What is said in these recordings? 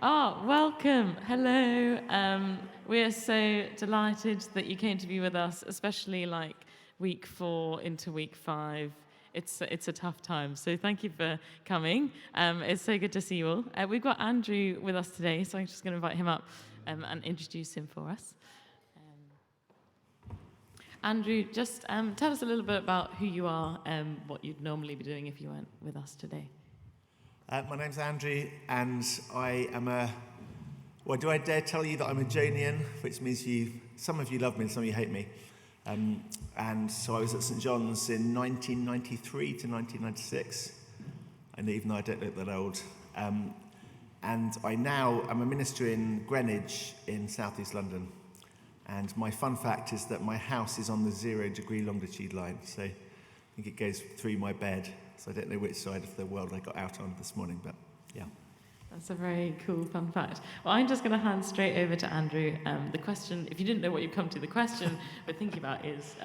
Oh, welcome. Hello. We are so delighted that you came to be with us, especially like week 4 into week 5. It's a tough time, so thank you for coming. It's so good to see you all. We've got Andrew with us today, so I'm just going to invite him up and introduce him for us. Andrew, just tell us a little bit about who you are and what you'd normally be doing if you weren't with us today. My name's Andrew, and I am do I dare tell you that I'm a Jonian, which means some of you love me and some of you hate me. And so I was at St John's in 1993 to 1996, and even though I don't look that old. And I now am a minister in Greenwich in southeast London. And my fun fact is that my house is on the 0-degree longitude line, so I think it goes through my bed. So I don't know which side of the world I got out on this morning, but yeah. That's a very cool fun fact. Well, I'm just going to hand straight over to Andrew. The question, if you didn't know what you've come to, the question we're thinking about is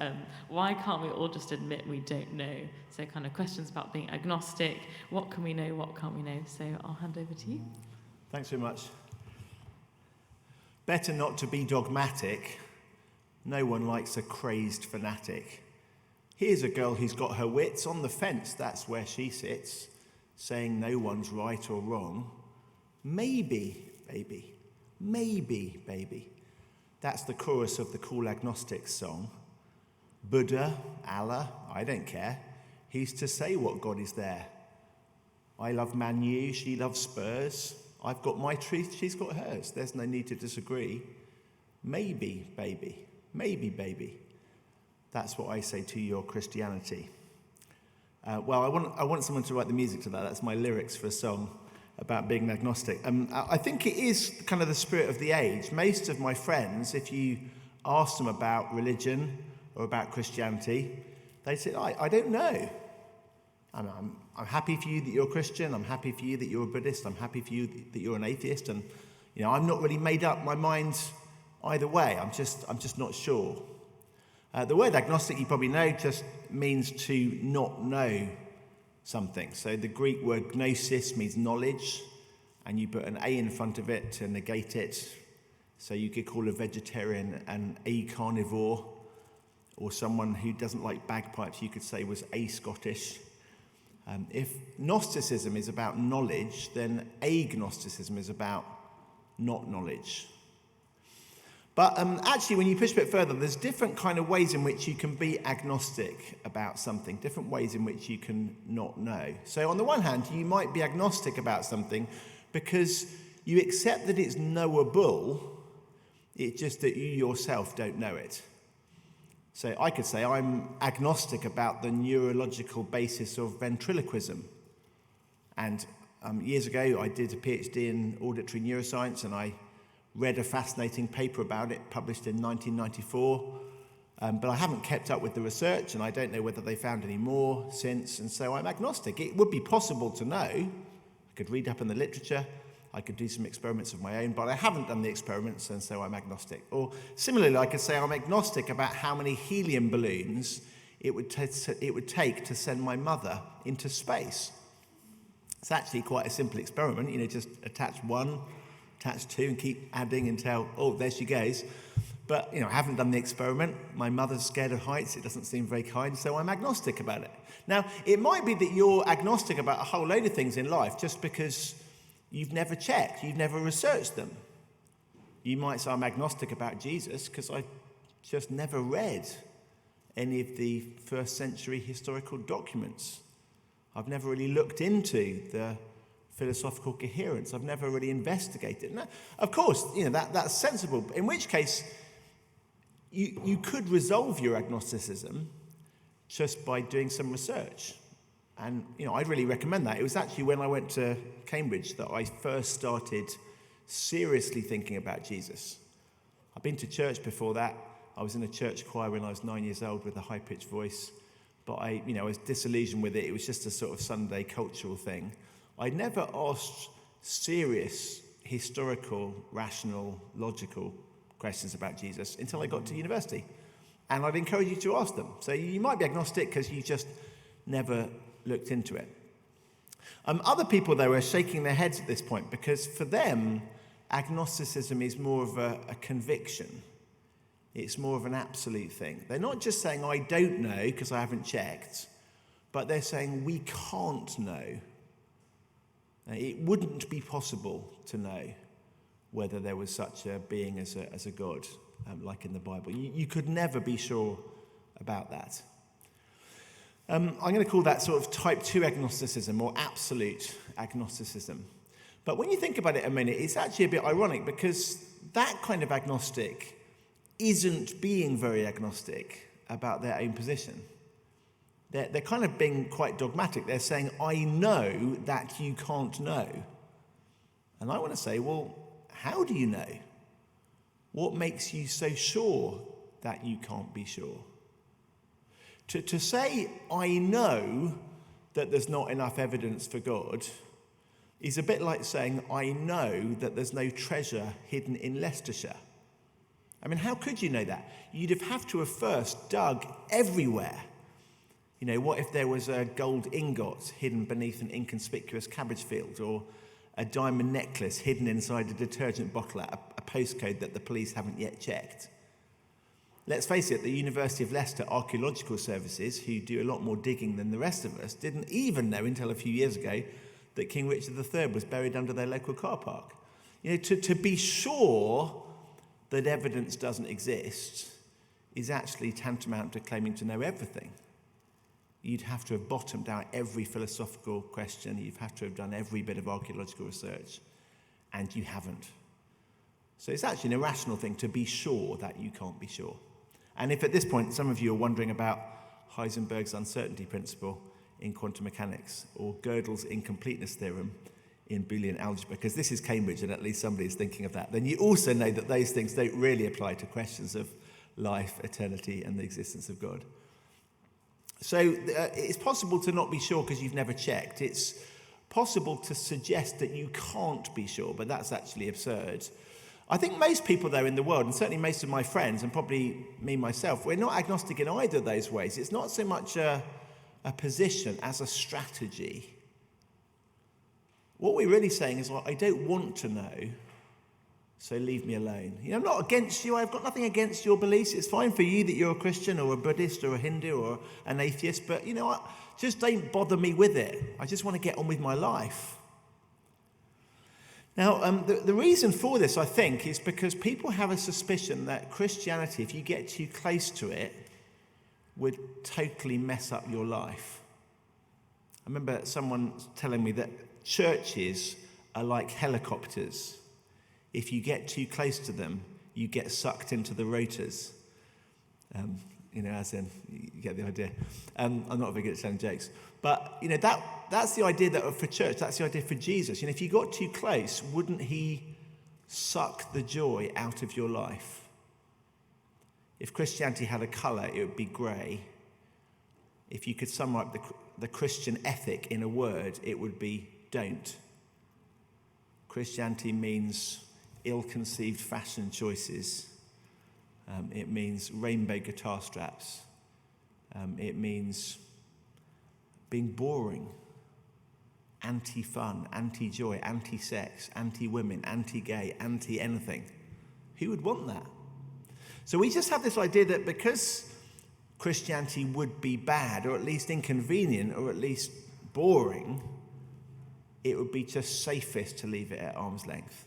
why can't we all just admit we don't know? So kind of questions about being agnostic. What can we know? What can't we know? So I'll hand over to you. Thanks very much. Better not to be dogmatic. No one likes a crazed fanatic. Here's a girl who's got her wits on the fence, that's where she sits, saying no one's right or wrong. Maybe, baby, maybe, baby. That's the chorus of the Cool Agnostics song. Buddha, Allah, I don't care. He's to say what God is there. I love Man U, she loves Spurs. I've got my truth, she's got hers. There's no need to disagree. Maybe, baby, maybe, baby. That's what I say to your Christianity. I want someone to write the music to that. That's my lyrics for a song about being an agnostic. I think it is kind of the spirit of the age. Most of my friends, if you ask them about religion or about Christianity, they say, I don't know. I'm happy for you that you're a Christian. I'm happy for you that you're a Buddhist. I'm happy for you that you're an atheist. And I'm not really made up my mind either way. I'm just not sure. The word agnostic, you probably know, just means to not know something. So the Greek word gnosis means knowledge, and you put an A in front of it to negate it. So you could call a vegetarian an a-carnivore, or someone who doesn't like bagpipes, you could say was a-Scottish. If Gnosticism is about knowledge, then agnosticism is about not knowledge. But actually, when you push a bit further, there's different kind of ways in which you can be agnostic about something, different ways in which you can not know. So on the one hand, you might be agnostic about something because you accept that it's knowable, it's just that you yourself don't know it. So I could say I'm agnostic about the neurological basis of ventriloquism. And years ago, I did a PhD in auditory neuroscience, and I read a fascinating paper about it, published in 1994, but I haven't kept up with the research, and I don't know whether they found any more since, and so I'm agnostic. It would be possible to know. I could read up in the literature, I could do some experiments of my own, but I haven't done the experiments, and so I'm agnostic. Or similarly, I could say I'm agnostic about how many helium balloons it would take to send my mother into space. It's actually quite a simple experiment, just attach one, attach two, and keep adding until, there she goes. But, I haven't done the experiment. My mother's scared of heights. It doesn't seem very kind, so I'm agnostic about it. Now, it might be that you're agnostic about a whole load of things in life just because you've never checked, you've never researched them. You might say I'm agnostic about Jesus because I just never read any of the first century historical documents. I've never really looked into the philosophical coherence. I've never really investigated. Now, of course, that's sensible. In which case, you could resolve your agnosticism just by doing some research. And, I'd really recommend that. It was actually when I went to Cambridge that I first started seriously thinking about Jesus. I'd been to church before that. I was in a church choir when I was 9 years old with a high-pitched voice. But I was disillusioned with it. It was just a sort of Sunday cultural thing. I never asked serious, historical, rational, logical questions about Jesus until I got to university. And I'd encourage you to ask them. So you might be agnostic because you just never looked into it. Other people, though, are shaking their heads at this point because for them, agnosticism is more of a conviction. It's more of an absolute thing. They're not just saying, I don't know because I haven't checked, but they're saying we can't know. It wouldn't be possible to know whether there was such a being as a God, like in the Bible. You could never be sure about that. I'm going to call that sort of type 2 agnosticism or absolute agnosticism. But when you think about it a minute, it's actually a bit ironic because that kind of agnostic isn't being very agnostic about their own position. They're kind of being quite dogmatic. They're saying, I know that you can't know. And I want to say, well, how do you know? What makes you so sure that you can't be sure? To say, I know that there's not enough evidence for God is a bit like saying, I know that there's no treasure hidden in Leicestershire. I mean, how could you know that? You'd have to have first dug everywhere. You know, what if there was a gold ingot hidden beneath an inconspicuous cabbage field, or a diamond necklace hidden inside a detergent bottle at a postcode that the police haven't yet checked? Let's face it, the University of Leicester Archaeological Services, who do a lot more digging than the rest of us, didn't even know until a few years ago that King Richard III was buried under their local car park. You know, to be sure that evidence doesn't exist is actually tantamount to claiming to know everything. You'd have to have bottomed out every philosophical question, you'd have to have done every bit of archaeological research, and you haven't. So it's actually an irrational thing to be sure that you can't be sure. And if at this point some of you are wondering about Heisenberg's uncertainty principle in quantum mechanics, or Gödel's incompleteness theorem in Boolean algebra, because this is Cambridge and at least somebody is thinking of that, then you also know that those things don't really apply to questions of life, eternity, and the existence of God. So it's possible to not be sure because you've never checked. It's possible to suggest that you can't be sure, but that's actually absurd. I think most people, though, in the world, and certainly most of my friends, and probably me myself, we're not agnostic in either of those ways. It's not so much a position as a strategy. What we're really saying is, well, I don't want to know, so leave me alone. You know, I'm not against you. I've got nothing against your beliefs. It's fine for you that you're a Christian or a Buddhist or a Hindu or an atheist, but, you know what? Just don't bother me with it. I just want to get on with my life. Now, the reason for this, I think, is because people have a suspicion that Christianity, if you get too close to it, would totally mess up your life. I remember someone telling me that churches are like helicopters. If you get too close to them, you get sucked into the rotors. You know, as in, you get the idea. I'm not very good at telling jokes. But, you know, that's the idea that for church, that's the idea for Jesus. You know, if you got too close, wouldn't he suck the joy out of your life? If Christianity had a colour, it would be grey. If you could sum up the Christian ethic in a word, it would be don't. Christianity means ill-conceived fashion choices. It means rainbow guitar straps. It means being boring, anti-fun, anti-joy, anti-sex, anti-women, anti-gay, anti-anything. Who would want that? So we just have this idea that because Christianity would be bad, or at least inconvenient, or at least boring, it would be just safest to leave it at arm's length.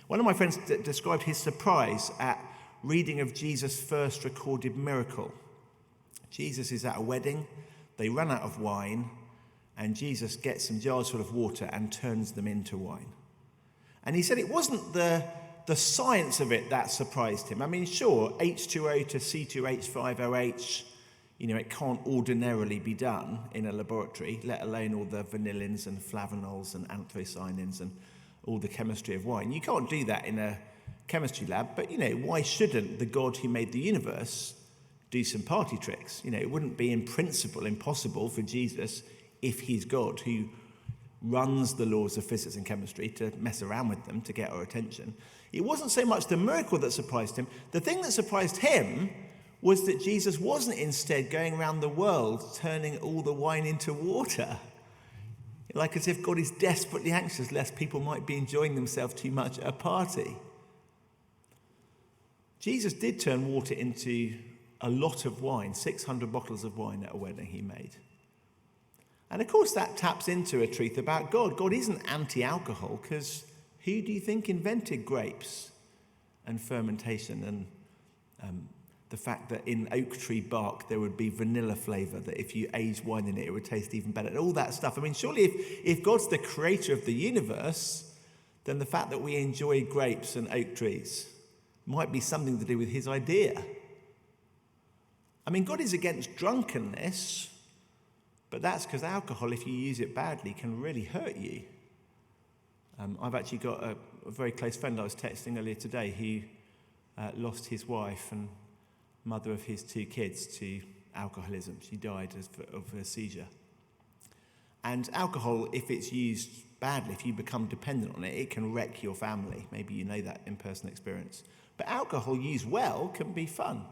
One of my friends described his surprise at reading of Jesus' first recorded miracle. Jesus is at a wedding, they run out of wine, and Jesus gets some jars full of water and turns them into wine. And he said it wasn't the science of it that surprised him. I mean, sure, H2O to C2H5OH, you know, it can't ordinarily be done in a laboratory, let alone all the vanillins and flavanols and anthocyanins and all the chemistry of wine. You can't do that in a chemistry lab, but, you know, why shouldn't the God who made the universe do some party tricks? You know, it wouldn't be in principle impossible for Jesus, if he's God who runs the laws of physics and chemistry, to mess around with them to get our attention. It wasn't so much the miracle that surprised him. The thing that surprised him was that Jesus wasn't instead going around the world turning all the wine into water. like as if God is desperately anxious lest people might be enjoying themselves too much at a party. Jesus did turn water into a lot of wine, 600 bottles of wine at a wedding he made. And of course that taps into a truth about God. God isn't anti-alcohol, because who do you think invented grapes and fermentation and the fact that in oak tree bark there would be vanilla flavour, that if you aged wine in it, it would taste even better, and all that stuff. I mean, surely if God's the creator of the universe, then the fact that we enjoy grapes and oak trees might be something to do with his idea. I mean, God is against drunkenness, but that's because alcohol, if you use it badly, can really hurt you. I've actually got a very close friend I was texting earlier today who lost his wife and mother of his 2 kids to alcoholism. She died of a seizure. And alcohol, if it's used badly, if you become dependent on it, it can wreck your family. Maybe you know that in personal experience. But alcohol used well can be fun.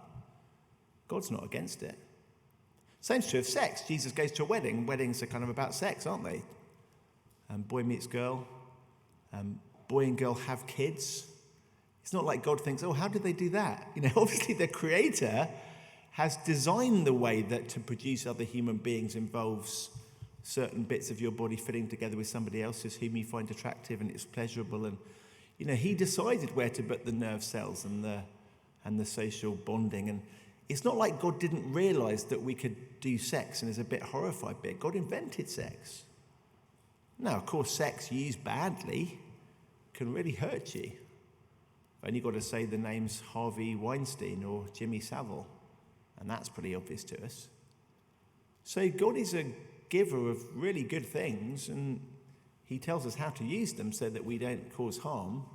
God's not against it. Same's true of sex. Jesus goes to a wedding. Weddings are kind of about sex, aren't they? Boy meets girl. Boy and girl have kids. It's not like God thinks, oh, how did they do that? You know, obviously the Creator has designed the way that to produce other human beings involves certain bits of your body fitting together with somebody else's whom you find attractive and it's pleasurable. And, you know, he decided where to put the nerve cells and the social bonding. And it's not like God didn't realise that we could do sex and is a bit horrified by it. God invented sex. Now, of course, sex used badly can really hurt you. You've only got to say the names Harvey Weinstein or Jimmy Savile, and that's pretty obvious to us. So God is a giver of really good things, and he tells us how to use them so that we don't cause harm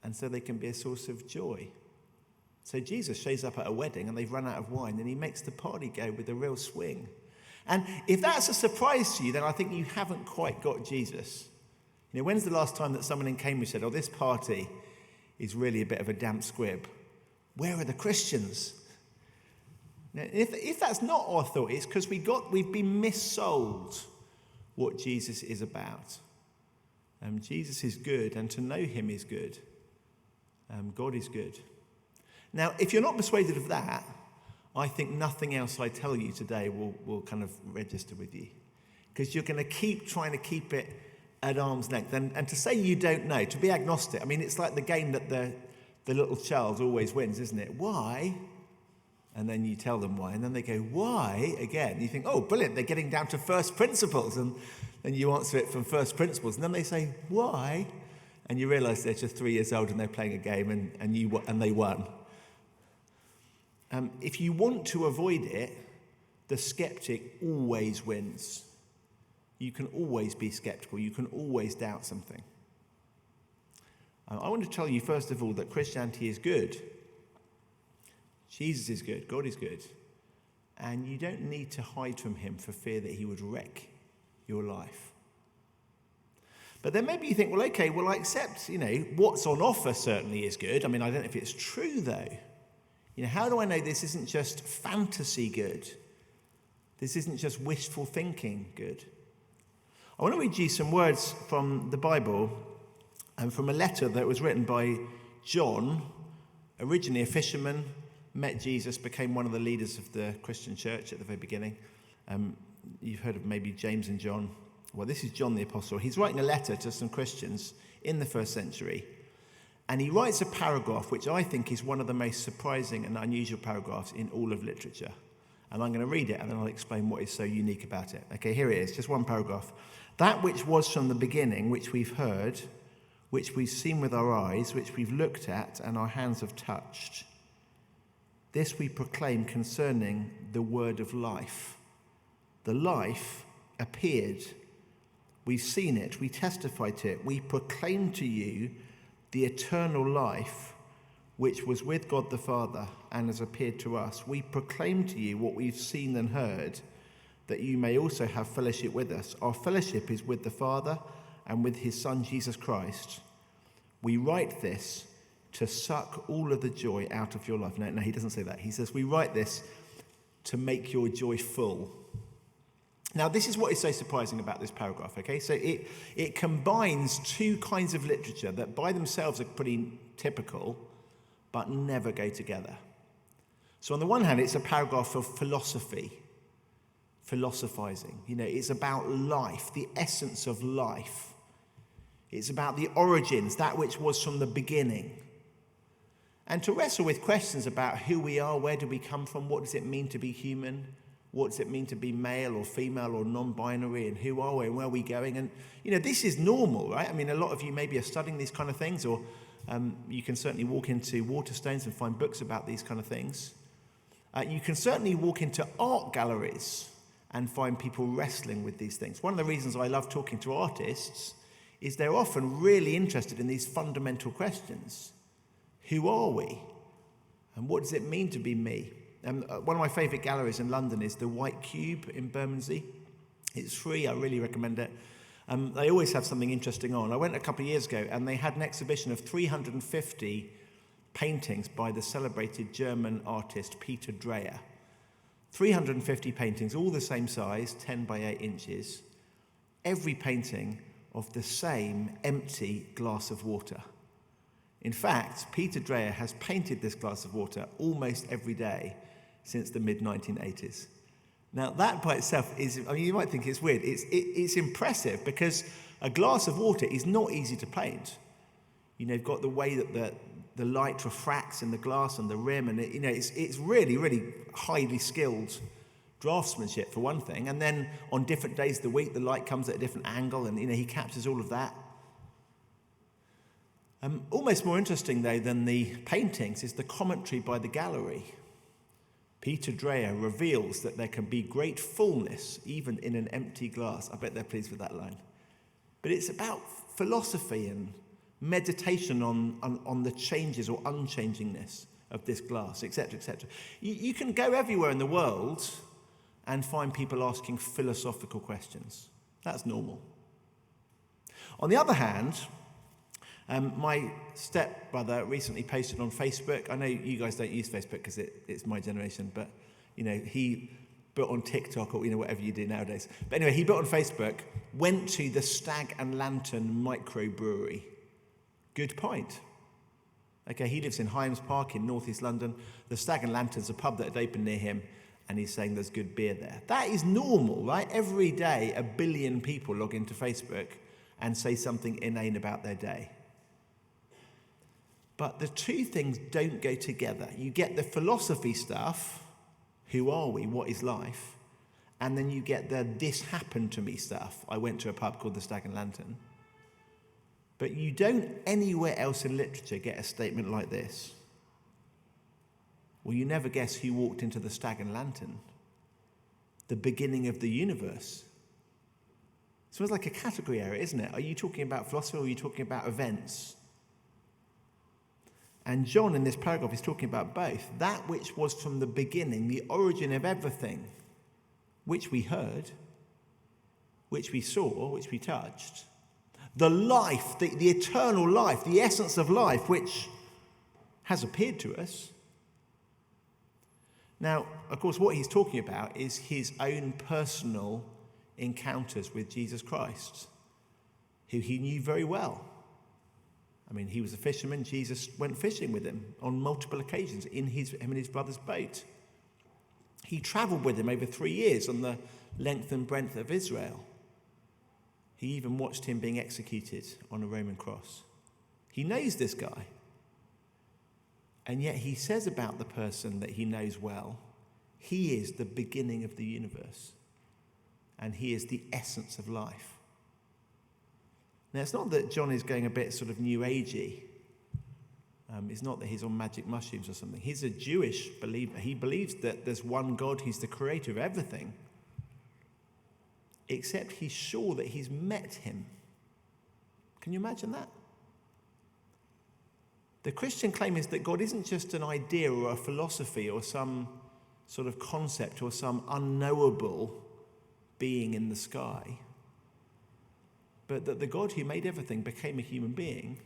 and so they can be a source of joy. So Jesus shows up at a wedding and they've run out of wine, and he makes the party go with a real swing. And if that's a surprise to you, then I think you haven't quite got Jesus. You know, when's the last time that someone in Cambridge said, oh, this party is really a bit of a damp squib? Where are the Christians? Now, if that's not our thought, it's because we've been missold what Jesus is about. Jesus is good, and to know him is good. God is good. Now, if you're not persuaded of that, I think nothing else I tell you today will kind of register with you, because you're going to keep trying to keep it at arm's length. And to say you don't know, to be agnostic, I mean, it's like the game that the little child always wins, isn't it? Why? And then you tell them why, and then they go, why? Again. You think, oh, brilliant, they're getting down to first principles, and then you answer it from first principles, and then they say, why? And you realise they're just 3 years old and they're playing a game, and they won. If you want to avoid it, the skeptic always wins. You can always be skeptical. You can always doubt something. I want to tell you, first of all, that Christianity is good. Jesus is good. God is good. And you don't need to hide from him for fear that he would wreck your life. But then maybe you think, well, okay, I accept, what's on offer certainly is good. I mean, I don't know if it's true, though. How do I know this isn't just fantasy good? This isn't just wishful thinking good? I want to read you some words from the Bible and from a letter that was written by John, originally a fisherman, met Jesus, became one of the leaders of the Christian church at the very beginning. You've heard of maybe James and John. Well, this is John the Apostle. He's writing a letter to some Christians in the first century. And he writes a paragraph which I think is one of the most surprising and unusual paragraphs in all of literature. And I'm going to read it and then I'll explain what is so unique about it. Okay, here it is, just one paragraph. That which was from the beginning, which we've heard, which we've seen with our eyes, which we've looked at and our hands have touched. This we proclaim concerning the word of life. The life appeared. We've seen it. We testify to it. We proclaim to you the eternal life which was with God the Father and has appeared to us. We proclaim to you what we've seen and heard, that you may also have fellowship with us. Our fellowship is with the Father and with his Son, Jesus Christ. We write this to suck all of the joy out of your life. No, he doesn't say that. He says, we write this to make your joy full. Now, this is what is so surprising about this paragraph, okay? So it combines two kinds of literature that by themselves are pretty typical, but never go together. So on the one hand, it's a paragraph of philosophy, philosophizing. It's about life, the essence of life. It's about the origins, that which was from the beginning. And to wrestle with questions about who we are, where do we come from, what does it mean to be human, what does it mean to be male or female or non-binary, and who are we and where are we going? And, this is normal, right? I mean, a lot of you maybe are studying these kind of things, or you can certainly walk into Waterstones and find books about these kind of things. You can certainly walk into art galleries and find people wrestling with these things. One of the reasons I love talking to artists is they're often really interested in these fundamental questions. Who are we? And what does it mean to be me? One of my favourite galleries in London is the White Cube in Bermondsey. It's free, I really recommend it. They always have something interesting on. I went a couple of years ago and they had an exhibition of 350 paintings by the celebrated German artist Peter Dreyer. 350 paintings, all the same size, 10 by 8 inches. Every painting of the same empty glass of water. In fact, Peter Dreyer has painted this glass of water almost every day since the mid-1980s. Now, that by itself is, you might think it's weird. It's impressive because a glass of water is not easy to paint. You've got the way that the light refracts in the glass and the rim, and it's really, really highly skilled draftsmanship for one thing. And then on different days of the week, the light comes at a different angle, and he captures all of that. Almost more interesting, though, than the paintings is the commentary by the gallery. Peter Dreyer reveals that there can be great fullness even in an empty glass. I bet they're pleased with that line. But it's about philosophy and meditation on the changes or unchangingness of this glass, etc., etc. You can go everywhere in the world and find people asking philosophical questions. That's normal. On the other hand, my stepbrother recently posted on Facebook. I know you guys don't use Facebook because it's my generation, but he put on TikTok or whatever you do nowadays. But anyway, he put on Facebook, went to the Stag and Lantern microbrewery. Good pint. Okay, he lives in Hyams Park in northeast London. The Stag and Lantern's a pub that had opened near him, and he's saying there's good beer there. That is normal, right? Every day, 1 billion people log into Facebook and say something inane about their day. But the two things don't go together. You get the philosophy stuff, who are we, what is life, and then you get the this happened to me stuff. I went to a pub called the Stag and Lantern. But you don't anywhere else in literature get a statement like this. Well, you never guess who walked into the Stag and Lantern. The beginning of the universe. So it's like a category area, isn't it? Are you talking about philosophy or are you talking about events? And John in this paragraph is talking about both. That which was from the beginning, the origin of everything, which we heard, which we saw, which we touched. The life, the eternal life, the essence of life, which has appeared to us. Now, of course, what he's talking about is his own personal encounters with Jesus Christ, who he knew very well. I mean, he was a fisherman. Jesus went fishing with him on multiple occasions in him and his brother's boat. He travelled with him over 3 years on the length and breadth of Israel. He even watched him being executed on a Roman cross. He knows this guy. And yet he says about the person that he knows well, he is the beginning of the universe. And he is the essence of life. Now, it's not that John is going a bit sort of new agey. It's not that he's on magic mushrooms or something. He's a Jewish believer. He believes that there's one God, he's the creator of everything. Except he's sure that he's met him. Can you imagine that? The Christian claim is that God isn't just an idea or a philosophy or some sort of concept or some unknowable being in the sky, but that the God who made everything became a human being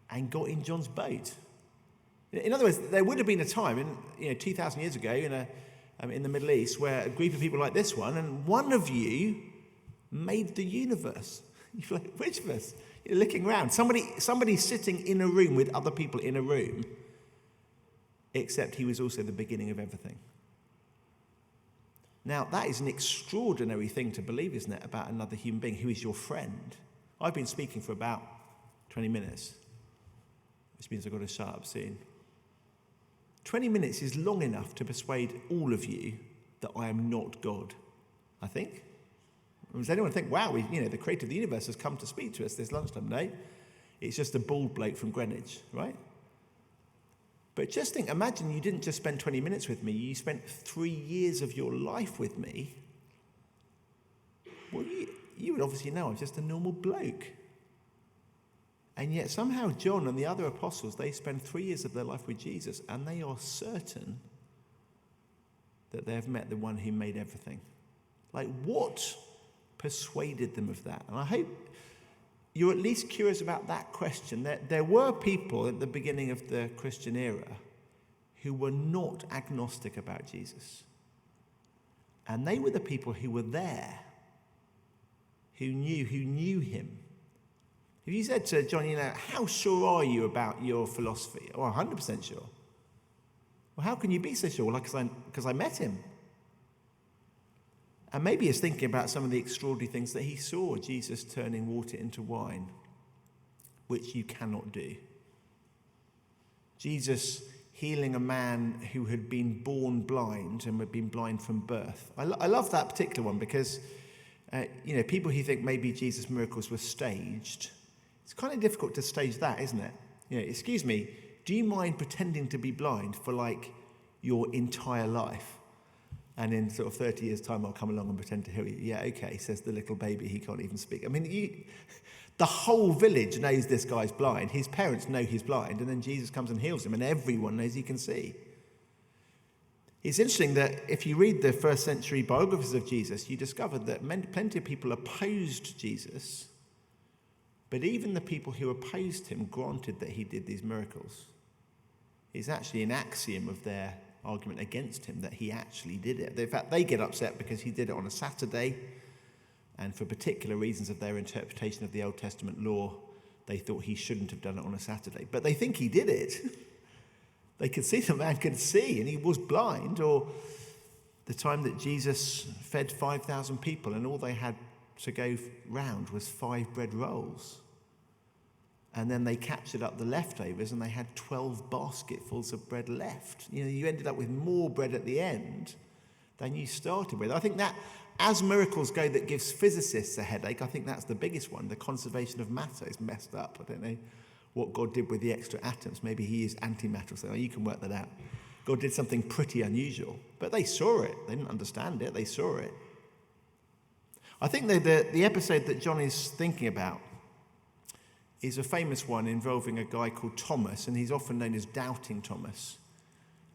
and got in John's boat. In other words, there would have been a time, 2,000 years ago, in in the Middle East where a group of people like this one, and one of you made the universe. You're like, which of us? You're looking around. Somebody sitting in a room with other people in a room, except he was also the beginning of everything. Now, that is an extraordinary thing to believe, isn't it, about another human being who is your friend. I've been speaking for about 20 minutes, which means I've got to shut up soon. 20 minutes is long enough to persuade all of you that I am not God, I think. Does anyone think, wow, the creator of the universe has come to speak to us this lunchtime? No, it's just a bald bloke from Greenwich, right? But just think, imagine you didn't just spend 20 minutes with me, you spent 3 years of your life with me. Well, you would obviously know I'm just a normal bloke. And yet somehow John and the other apostles, they spend 3 years of their life with Jesus, and they are certain that they have met the one who made everything. Like, what persuaded them of that? And I hope you're at least curious about that question. There were people at the beginning of the Christian era who were not agnostic about Jesus. And they were the people who were there, who knew him. If you said to John, how sure are you about your philosophy? Oh, 100% sure. Well, how can you be so sure? Well, because I met him. And maybe he's thinking about some of the extraordinary things that he saw, Jesus turning water into wine, which you cannot do. Jesus healing a man who had been born blind and had been blind from birth. I love that particular one because, people who think maybe Jesus' miracles were staged, it's kind of difficult to stage that, isn't it? Excuse me, do you mind pretending to be blind for your entire life? And in sort of 30 years' time, I'll come along and pretend to hear you. Yeah, okay, says the little baby, he can't even speak. I mean, the whole village knows this guy's blind. His parents know he's blind, and then Jesus comes and heals him, and everyone knows he can see. It's interesting that if you read the first century biographies of Jesus, you discover that plenty of people opposed Jesus, but even the people who opposed him granted that he did these miracles. It's actually an axiom of their argument against him that he actually did it. In fact, they get upset because he did it on a Saturday, and for particular reasons of their interpretation of the Old Testament law, they thought he shouldn't have done it on a Saturday. But they think he did it. They could see the man could see, and he was blind. Or the time that Jesus fed 5,000 people, and all they had to go round was 5 bread rolls. And then they captured up the leftovers, and they had 12 basketfuls of bread left. You ended up with more bread at the end than you started with. I think that, as miracles go, that gives physicists a headache. I think that's the biggest one. The conservation of matter is messed up. I don't know what God did with the extra atoms. Maybe he is antimatter, so you can work that out. God did something pretty unusual. But they saw it. They didn't understand it. They saw it. I think the episode that John is thinking about is a famous one involving a guy called Thomas, and he's often known as Doubting Thomas.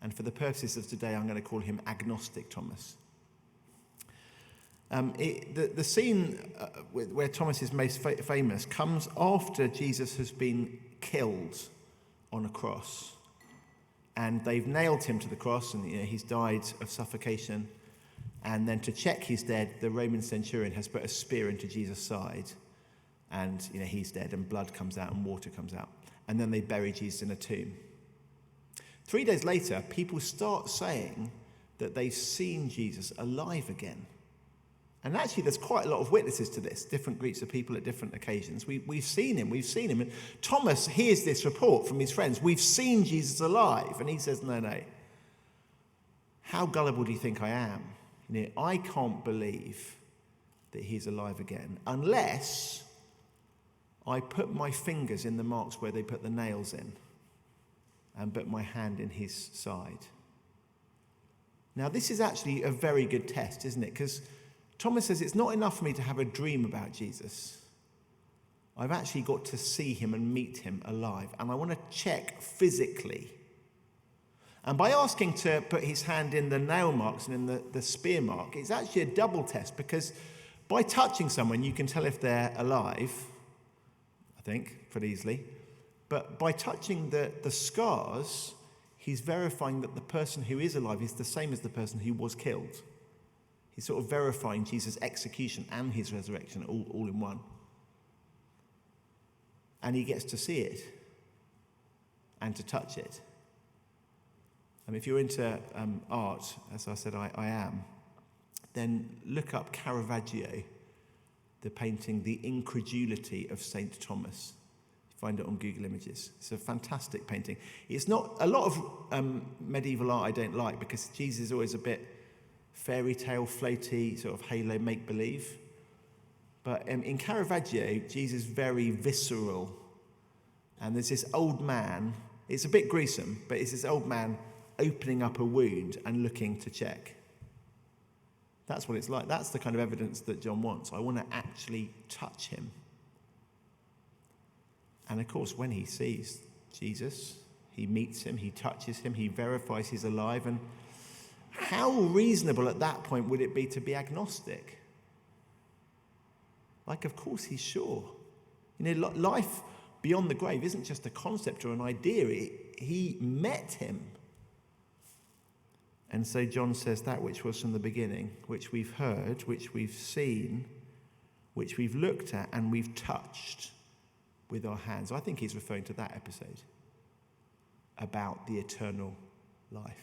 And for the purposes of today, I'm going to call him Agnostic Thomas. The scene where Thomas is most famous comes after Jesus has been killed on a cross. And they've nailed him to the cross, and he's died of suffocation. And then to check he's dead, the Roman centurion has put a spear into Jesus' side. And he's dead, and blood comes out and water comes out. And then they bury Jesus in a tomb. 3 days later, people start saying that they've seen Jesus alive again. And actually, there's quite a lot of witnesses to this, different groups of people at different occasions. We've seen him. And Thomas hears this report from his friends. We've seen Jesus alive. And he says, no. How gullible do you think I am? I can't believe that he's alive again unless I put my fingers in the marks where they put the nails in and put my hand in his side. Now, this is actually a very good test, isn't it? Because Thomas says it's not enough for me to have a dream about Jesus. I've actually got to see him and meet him alive, and I want to check physically. And by asking to put his hand in the nail marks and in the spear mark, it's actually a double test, because by touching someone, you can tell if they're alive, I think, pretty easily. But by touching the scars, he's verifying that the person who is alive is the same as the person who was killed. He's sort of verifying Jesus' execution and his resurrection all in one. And he gets to see it and to touch it. If you're into art, as I said I am, then look up Caravaggio, the painting The Incredulity of St. Thomas. Find it on Google Images. It's a fantastic painting. It's not a lot of medieval art I don't like, because Jesus is always a bit fairy tale, floaty, sort of halo make-believe. But in Caravaggio, Jesus is very visceral. And there's this old man. It's a bit gruesome, but it's this old man opening up a wound and looking to check. That's what it's like. That's the kind of evidence that John wants. I want to actually touch him. And of course, when he sees Jesus, he meets him, he touches him, he verifies he's alive. And how reasonable at that point would it be to be agnostic? Like, of course he's sure. Life beyond the grave isn't just a concept or an idea. He met him. And so John says that which was from the beginning, which we've heard, which we've seen, which we've looked at, and we've touched with our hands. I think he's referring to that episode about the eternal life.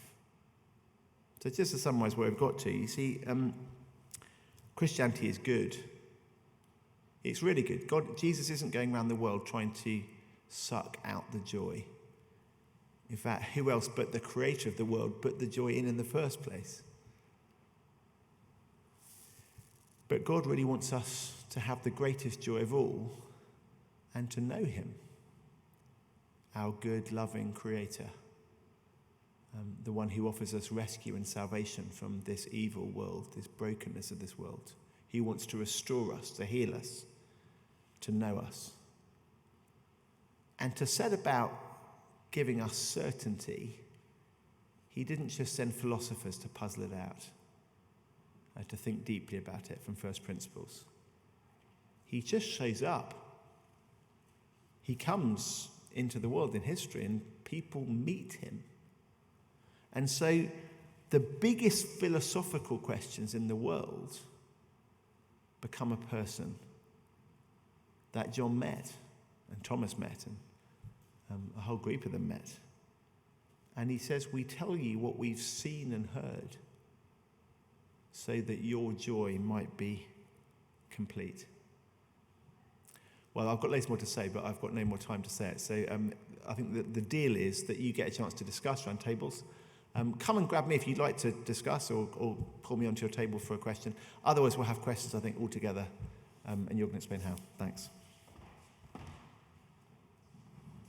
So just to summarise where we've got to, you see, Christianity is good. It's really good. Jesus isn't going around the world trying to suck out the joy. In fact, who else but the creator of the world put the joy in the first place? But God really wants us to have the greatest joy of all and to know him, our good, loving creator, the one who offers us rescue and salvation from this evil world, this brokenness of this world. He wants to restore us, to heal us, to know us, and to set about giving us certainty. He didn't just send philosophers to puzzle it out, to think deeply about it from first principles. He just shows up. He comes into the world in history and people meet him. And so the biggest philosophical questions in the world become a person that John met and Thomas met and a whole group of them met. And he says, we tell you what we've seen and heard so that your joy might be complete. Well, I've got loads more to say, but I've got no more time to say it. So I think that the deal is that you get a chance to discuss around tables. Come and grab me if you'd like to discuss, or pull me onto your table for a question. Otherwise, we'll have questions, I think, all together, and you're going to explain how. Thanks.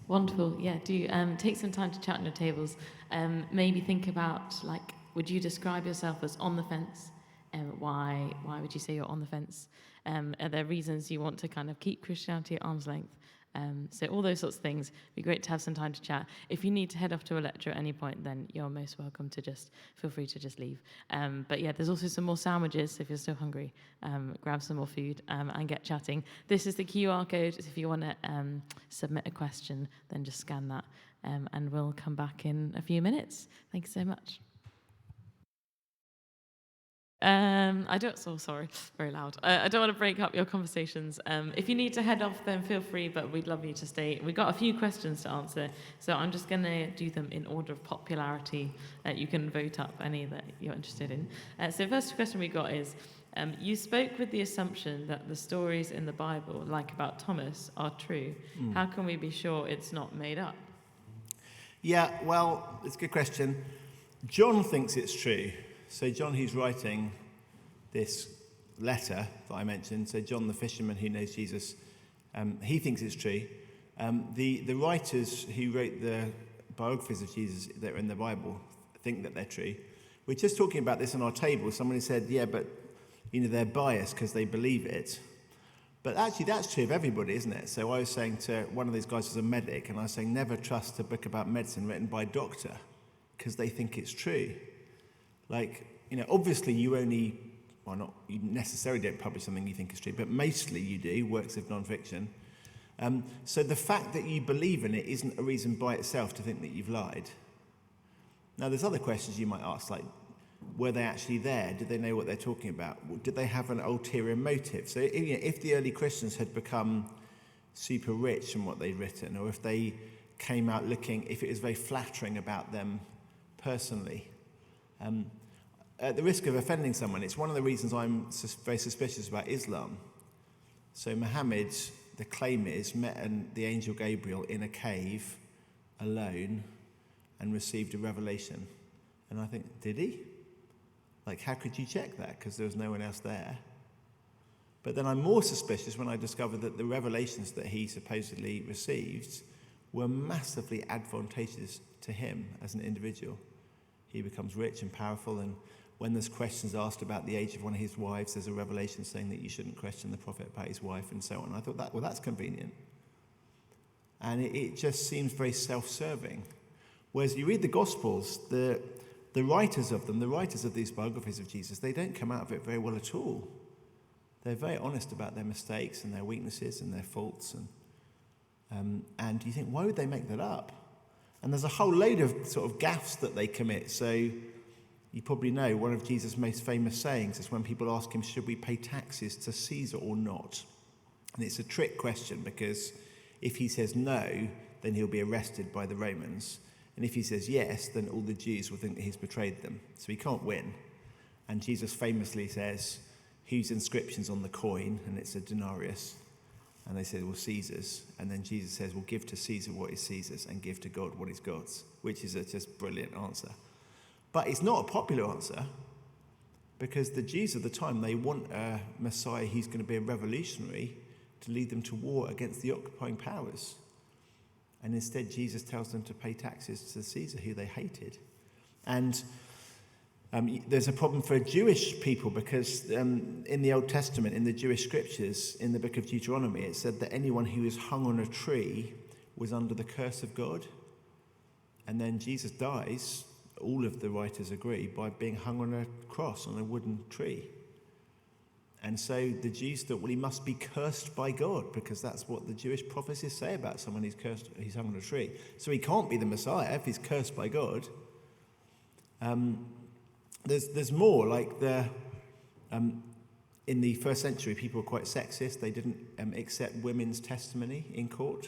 Wonderful. Yeah, do take some time to chat on your tables. Maybe think about, would you describe yourself as on the fence? Why would you say you're on the fence? Are there reasons you want to kind of keep Christianity at arm's length? So all those sorts of things. It'd be great to have some time to chat. If you need to head off to a lecture at any point, then you're most welcome to feel free to just leave. But yeah, there's also some more sandwiches, so if you're still hungry, grab some more food and get chatting. This is the QR code. If you want to submit a question, then just scan that, and we'll come back in a few minutes. Thank you so much. Sorry, very loud. I don't want to break up your conversations. If you need to head off, then feel free, but we'd love you to stay. We've got a few questions to answer, so I'm just going to do them in order of popularity. You can vote up any that you're interested in. So the first question we got is, you spoke with the assumption that the stories in the Bible, like about Thomas, are true. How can we be sure it's not made up? Yeah, well, it's a good question. John thinks it's true. So John, who's writing this letter that I mentioned, so John the fisherman who knows Jesus, he thinks it's true. The writers who wrote the biographies of Jesus that are in the Bible think that they're true. We're just talking about this on our table. Somebody said, yeah, but they're biased because they believe it. But actually that's true of everybody, isn't it? So I was saying to one of these guys who's a medic, and I was saying, never trust a book about medicine written by a doctor because they think it's true. Obviously you necessarily don't publish something you think is true, but mostly you do, works of non-fiction. So the fact that you believe in it isn't a reason by itself to think that you've lied. Now, there's other questions you might ask, like, were they actually there? Did they know what they're talking about? Did they have an ulterior motive? So if the early Christians had become super rich in what they'd written, or if they came out looking, if it was very flattering about them personally, at the risk of offending someone, it's one of the reasons I'm very suspicious about Islam. So Muhammad, the claim is, met the angel Gabriel in a cave alone and received a revelation. And I think, did he? Like, how could you check that? Because there was no one else there. But then I'm more suspicious when I discovered that the revelations that he supposedly received were massively advantageous to him as an individual. He becomes rich and powerful, and when there's questions asked about the age of one of his wives, there's a revelation saying that you shouldn't question the prophet about his wife and so on. I thought, that's convenient. And it just seems very self-serving. Whereas you read the Gospels, the writers of them, the writers of these biographies of Jesus, they don't come out of it very well at all. They're very honest about their mistakes and their weaknesses and their faults. And you think, why would they make that up? And there's a whole load of sort of gaffes that they commit. So you probably know one of Jesus' most famous sayings is when people ask him, should we pay taxes to Caesar or not? And it's a trick question, because if he says no, then he'll be arrested by the Romans. And if he says yes, then all the Jews will think that he's betrayed them. So he can't win. And Jesus famously says, whose inscription's on the coin? And it's a denarius. And they said, well, Caesar's. And then Jesus says, well, give to Caesar what is Caesar's and give to God what is God's, which is a just brilliant answer. But it's not a popular answer, because the Jews of the time, they want a Messiah who's going to be a revolutionary to lead them to war against the occupying powers. And instead, Jesus tells them to pay taxes to Caesar, who they hated. And there's a problem for Jewish people, because in the Old Testament, in the Jewish scriptures, in the book of Deuteronomy, it said that anyone who was hung on a tree was under the curse of God. And then Jesus dies, all of the writers agree, by being hung on a cross on a wooden tree. And so the Jews thought, well, he must be cursed by God, because that's what the Jewish prophecies say about someone who's cursed, he's hung on a tree. So he can't be the Messiah if he's cursed by God. There's more, like in the first century, people were quite sexist. They didn't accept women's testimony in court.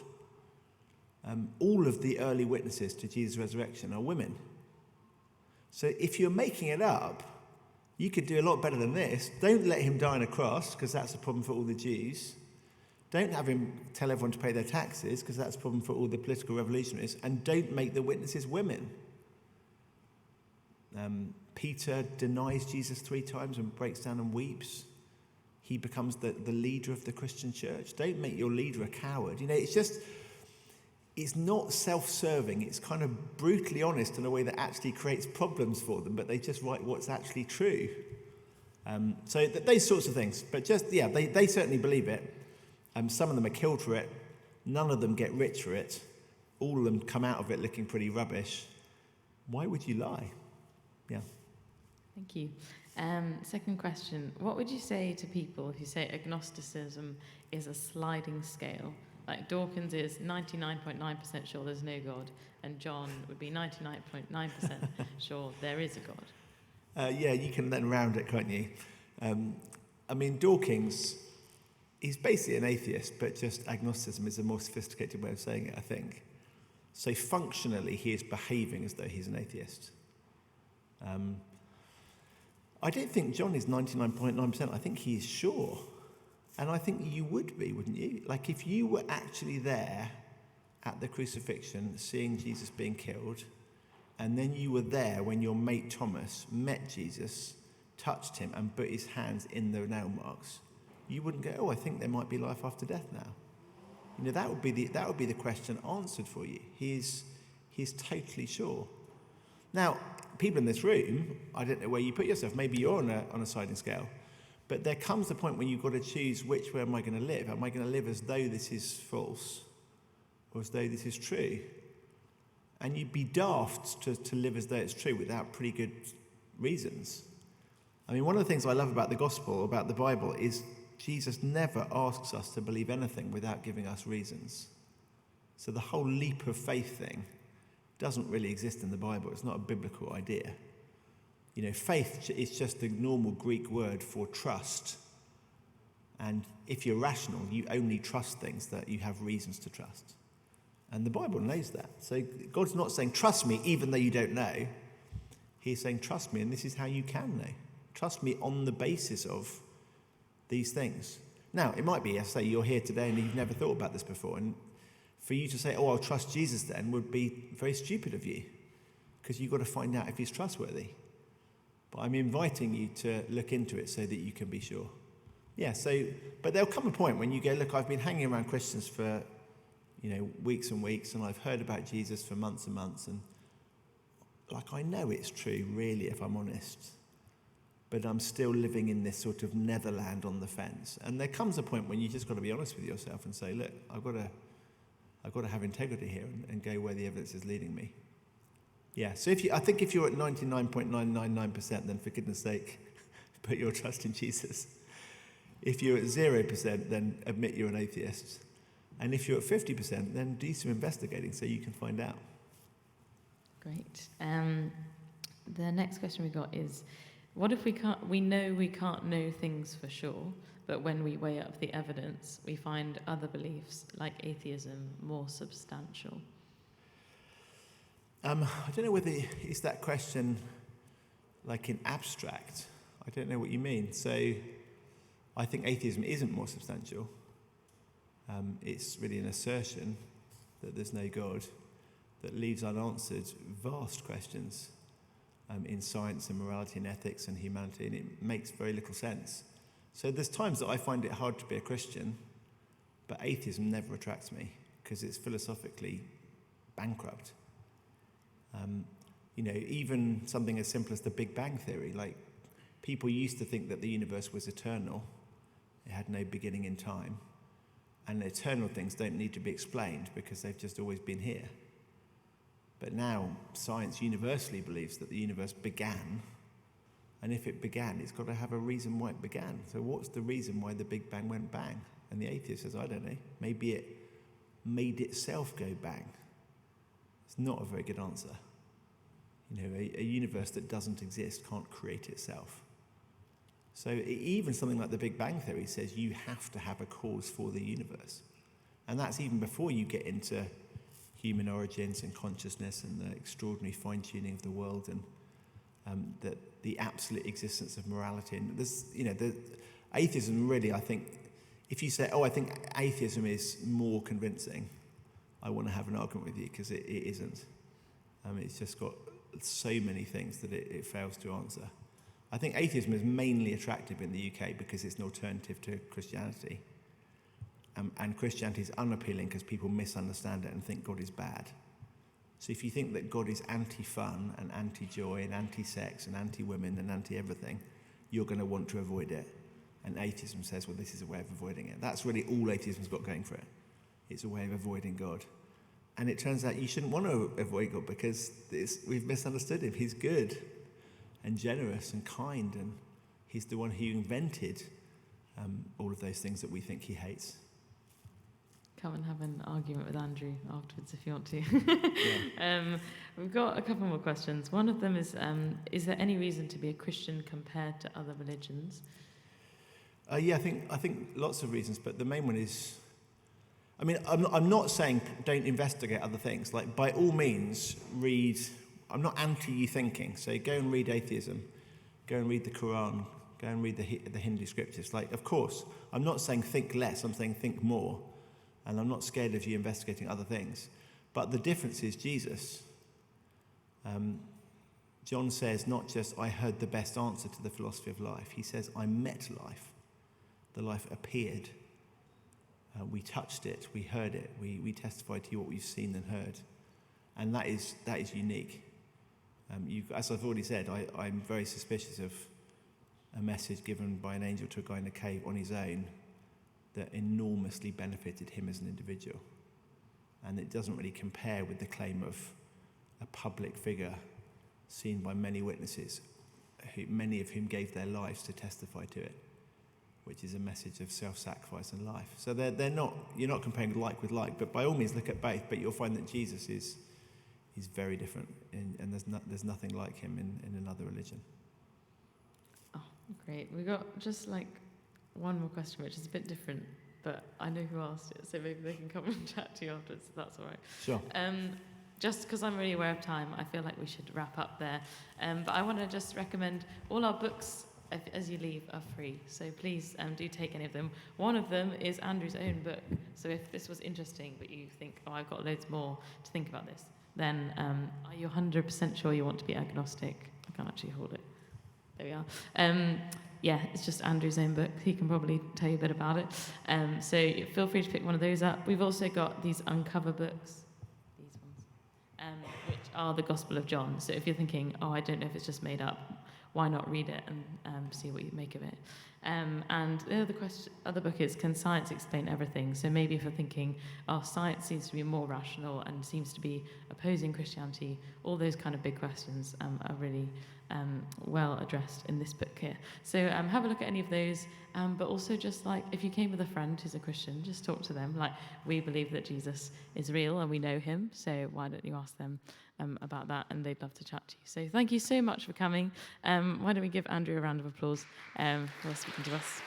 All of the early witnesses to Jesus' resurrection are women. So if you're making it up, you could do a lot better than this. Don't let him die on a cross, because that's a problem for all the Jews. Don't have him tell everyone to pay their taxes, because that's a problem for all the political revolutionaries. And don't make the witnesses women. Peter denies Jesus 3 times and breaks down and weeps. He becomes the leader of the Christian church. Don't make your leader a coward. It's not self-serving. It's kind of brutally honest in a way that actually creates problems for them, but they just write what's actually true. So those sorts of things. But they certainly believe it. Some of them are killed for it. None of them get rich for it. All of them come out of it looking pretty rubbish. Why would you lie? Yeah. Thank you. Second question. What would you say to people who say agnosticism is a sliding scale? Like Dawkins is 99.9% sure there's no God, and John would be 99.9% sure there is a God. You can then round it, can't you? Dawkins, he's basically an atheist, but just agnosticism is a more sophisticated way of saying it, I think. So functionally, he is behaving as though he's an atheist. I don't think John is 99.9%. I think he's sure. And I think you would be, wouldn't you? Like, if you were actually there at the crucifixion, seeing Jesus being killed, and then you were there when your mate Thomas met Jesus, touched him, and put his hands in the nail marks, you wouldn't go, I think there might be life after death now. That would be the question answered for you. He's totally sure. Now, people in this room, I don't know where you put yourself. Maybe you're on a sliding scale. But there comes the point when you've got to choose which way am I going to live. Am I going to live as though this is false or as though this is true? And you'd be daft to live as though it's true without pretty good reasons. One of the things I love about the gospel, about the Bible, is Jesus never asks us to believe anything without giving us reasons. So the whole leap of faith thing doesn't really exist in the Bible. It's not a biblical idea. You know, faith is just the normal Greek word for trust. And if you're rational, you only trust things that you have reasons to trust. And the Bible knows that. So God's not saying, trust me, even though you don't know. He's saying, trust me, and this is how you can know. Trust me on the basis of these things. Now, it might be, I say, you're here today and you've never thought about this before. And for you to say, oh, I'll trust Jesus then, would be very stupid of you. Because you've got to find out if he's trustworthy. But I'm inviting you to look into it so that you can be sure. Yeah, but there'll come a point when you go, look, I've been hanging around Christians for, weeks and weeks, and I've heard about Jesus for months and months, and I know it's true, really, if I'm honest, but I'm still living in this sort of netherland on the fence. And there comes a point when you just got to be honest with yourself and say, look, I've got to have integrity here and go where the evidence is leading me. Yeah, so I think if you're at 99.999%, then for goodness sake, put your trust in Jesus. If you're at 0%, then admit you're an atheist. And if you're at 50%, then do some investigating so you can find out. Great. The next question we got is, what if we know we can't know things for sure, but when we weigh up the evidence, we find other beliefs, like atheism, more substantial? I don't know whether is that question like in abstract. I don't know what you mean. So I think atheism isn't more substantial. It's really an assertion that there's no God that leaves unanswered vast questions in science and morality and ethics and humanity, and it makes very little sense. So there's times that I find it hard to be a Christian, but atheism never attracts me because it's philosophically bankrupt. Even something as simple as the Big Bang Theory, like people used to think that the universe was eternal. It had no beginning in time. And eternal things don't need to be explained because they've just always been here. But now science universally believes that the universe began, and if it began, it's got to have a reason why it began. So what's the reason why the Big Bang went bang? And the atheist says, I don't know. Maybe it made itself go bang. It's not a very good answer. A universe that doesn't exist can't create itself. So even something like the Big Bang Theory says you have to have a cause for the universe. And that's even before you get into human origins and consciousness and the extraordinary fine-tuning of the world and the absolute existence of morality. And the atheism really, I think, if you say, I think atheism is more convincing, I want to have an argument with you because it isn't. It's just got so many things that it fails to answer. I think atheism is mainly attractive in the UK because it's an alternative to Christianity. And Christianity is unappealing because people misunderstand it and think God is bad. So if you think that God is anti-fun and anti-joy and anti-sex and anti-women and anti-everything, you're going to want to avoid it. And atheism says, well, this is a way of avoiding it. That's really all atheism's got going for it. It's a way of avoiding God. And it turns out you shouldn't want to avoid God because we've misunderstood him. He's good and generous and kind, and he's the one who invented all of those things that we think he hates. Come and have an argument with Andrew afterwards if you want to. Yeah. We've got a couple more questions. One of them is there any reason to be a Christian compared to other religions? I think lots of reasons, but the main one is, I'm not saying don't investigate other things. Like, by all means, read. I'm not anti you thinking. So go and read atheism. Go and read the Quran. Go and read the Hindu scriptures. Like, of course, I'm not saying think less. I'm saying think more. And I'm not scared of you investigating other things. But the difference is Jesus. John says not just, I heard the best answer to the philosophy of life. He says, I met life. The life appeared. We touched it. We heard it. We testified to you what we've seen and heard. And that is unique. As I've already said, I'm very suspicious of a message given by an angel to a guy in a cave on his own that enormously benefited him as an individual. And it doesn't really compare with the claim of a public figure seen by many witnesses, many of whom gave their lives to testify to it, which is a message of self-sacrifice and life. So you're not comparing like with like, but by all means look at both, but you'll find that Jesus He's very different, and there's nothing like him in another religion. Oh, great. We got just like one more question, which is a bit different, but I know who asked it, so maybe they can come and chat to you afterwards, if that's all right. Sure. Just because I'm really aware of time, I feel like we should wrap up there. But I want to just recommend all our books as you leave are free, so please do take any of them. One of them is Andrew's own book, so if this was interesting but you think, oh, I've got loads more to think about this, then are you 100% sure you want to be agnostic? I can't actually hold it. There we are. Yeah, it's just Andrew's own book. He can probably tell you a bit about it. So feel free to pick one of those up. We've also got these Uncover books, these ones, which are the Gospel of John. So if you're thinking, oh, I don't know if it's just made up, why not read it and see what you make of it? And the other book is, Can Science Explain Everything? So maybe if you're thinking, oh, science seems to be more rational and seems to be opposing Christianity, all those kind of big questions are really well addressed in this book here. So have a look at any of those, but also just like, if you came with a friend who's a Christian, just talk to them. Like, we believe that Jesus is real and we know him, so why don't you ask them about that, and they'd love to chat to you. So thank you so much for coming. Why don't we give Andrew a round of applause for speaking to us.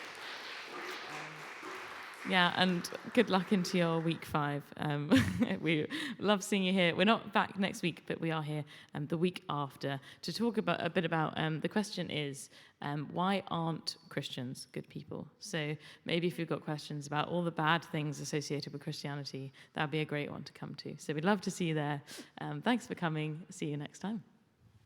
Yeah, and good luck into your week 5. We love seeing you here. We're not back next week, but we are here the week after to talk a bit about, the question is, why aren't Christians good people? So maybe if you've got questions about all the bad things associated with Christianity, that'd be a great one to come to. So we'd love to see you there. Thanks for coming. See you next time.